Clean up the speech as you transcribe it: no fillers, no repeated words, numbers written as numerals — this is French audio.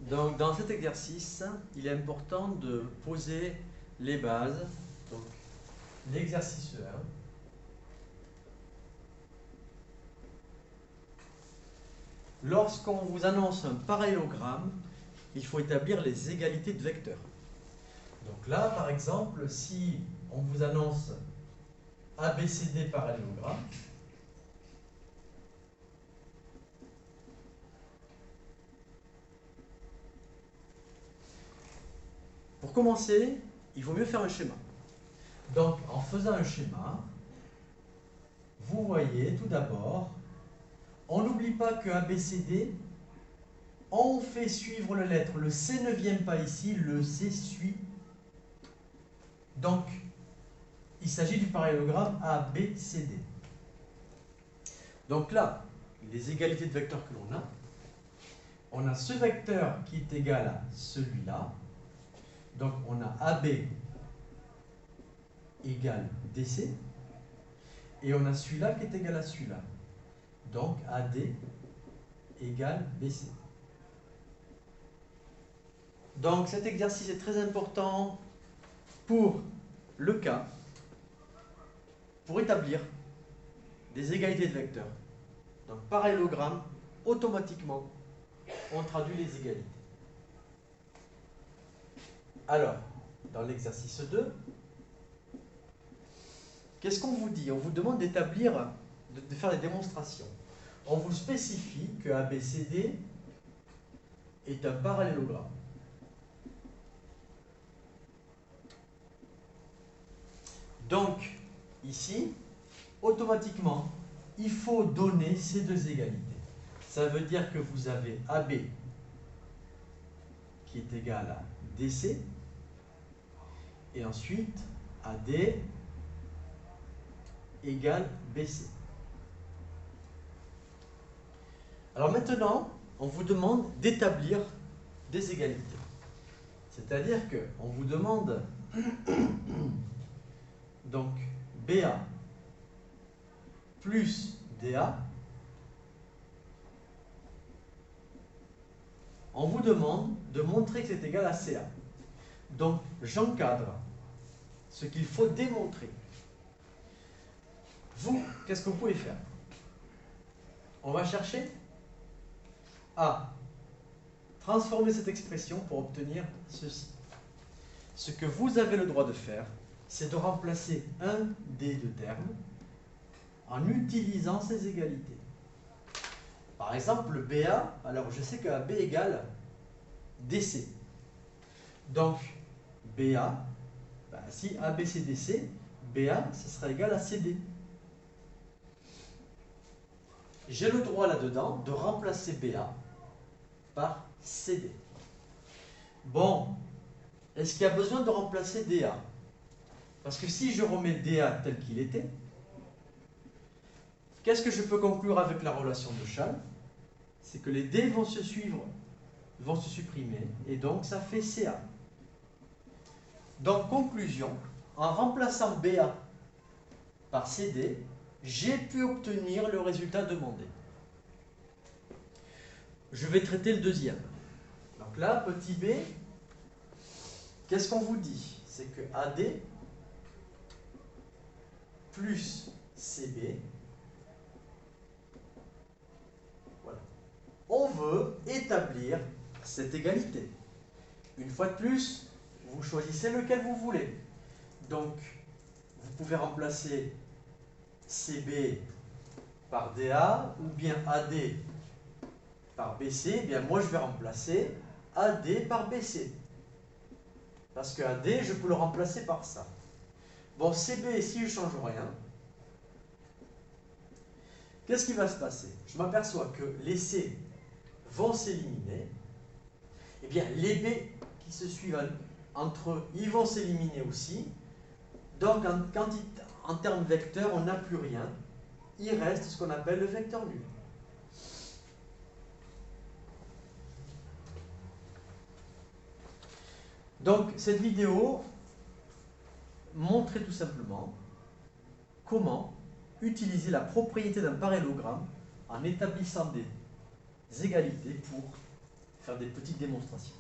Donc, dans cet exercice, il est important de poser les bases. Donc, l'exercice 1. Lorsqu'on vous annonce un parallélogramme, il faut établir les égalités de vecteurs. Donc là, par exemple, si on vous annonce ABCD parallélogramme, pour commencer, il vaut mieux faire un schéma. Donc, en faisant un schéma, vous voyez tout d'abord, on n'oublie pas que ABCD, on fait suivre la lettre. Le C ne vient pas ici, le C suit. Donc, il s'agit du parallélogramme ABCD. Donc là, les égalités de vecteurs que l'on a, on a ce vecteur qui est égal à celui-là. Donc, on a AB égale DC. Et on a celui-là qui est égal à celui-là. Donc, AD égale BC. Donc, cet exercice est très important pour le cas, pour établir des égalités de vecteurs. Donc, parallélogramme, automatiquement, on traduit les égalités. Alors, dans l'exercice 2, qu'est-ce qu'on vous dit? On vous demande d'établir, de faire des démonstrations. On vous spécifie que ABCD est un parallélogramme. Donc, ici, automatiquement, il faut donner ces deux égalités. Ça veut dire que vous avez AB qui est égal à DC, et ensuite AD égale BC. Alors maintenant, on vous demande d'établir des égalités. C'est-à-dire qu'on vous demande donc BA plus DA. On vous demande de montrer que c'est égal à CA. Donc j'encadre ce qu'il faut démontrer. Vous, qu'est-ce que vous pouvez faire? On va chercher à transformer cette expression pour obtenir ceci. Ce que vous avez le droit de faire, c'est de remplacer un des deux termes en utilisant ces égalités. Par exemple, le BA, alors je sais que AB égale DC. Donc, BA, si AB c'est DC, BA, ce sera égal à CD. J'ai le droit là-dedans de remplacer BA par CD. Bon, est-ce qu'il y a besoin de remplacer DA? Parce que si je remets DA tel qu'il était, qu'est-ce que je peux conclure avec la relation de Chasles? C'est que les D vont se suivre, vont se supprimer, et donc ça fait CA. Donc, conclusion, en remplaçant BA par CD, j'ai pu obtenir le résultat demandé. Je vais traiter le deuxième. Donc là, petit b, qu'est-ce qu'on vous dit? C'est que AD plus CB, voilà. On veut établir cette égalité. Une fois de plus, vous choisissez lequel vous voulez. Donc, vous pouvez remplacer CB par DA ou bien AD par BC. Eh bien, moi, je vais remplacer AD par BC. Parce que AD, je peux le remplacer par ça. Bon, CB, si je ne change rien, qu'est-ce qui va se passer? Je m'aperçois que les C vont s'éliminer. Eh bien, les B qui se suivent entre eux, ils vont s'éliminer aussi. Donc, en termes vecteurs, on n'a plus rien. Il reste ce qu'on appelle le vecteur nul. Donc, cette vidéo montrait tout simplement comment utiliser la propriété d'un parallélogramme en établissant des égalités pour faire des petites démonstrations.